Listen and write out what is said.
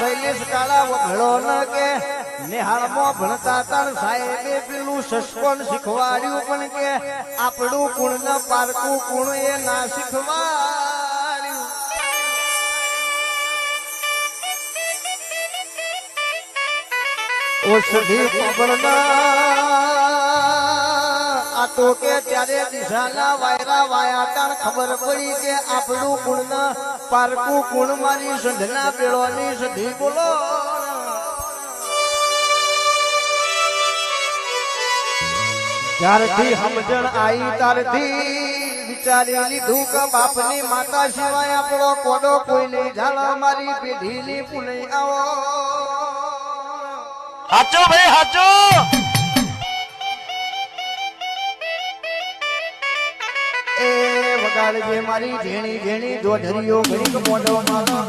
શૈલેષ કાળા વઘડો ન કે નિહાળમાં ભણતા તાર સાહેબે પેલું સસ્પન શીખવાડ્યું પણ કે આપણું કુણ ન પારકું કુણ એ ના શીખવાડ્યું. ઓષધી પવનના આ તો કે ત્યારે દિશાના વાયરા વાયા તાર ખબર પડી કે આપણું કુણ ન પારકું કુણ મારી સંધના બેળોની સધી બોલો. જ્યારથી સમજણ આવી તારથી વિચારી લીધું કે બાપની માતા સિવાય આપણો કોડો કોઈ નહીં ઝાલા મારી પેઢીની પુનઈ આવો. હાચો ભાઈ હાચો. એ વગાડજે મારી ઝેણી ઝેણી દોઢરીઓ ઘડીક મોઢો મારો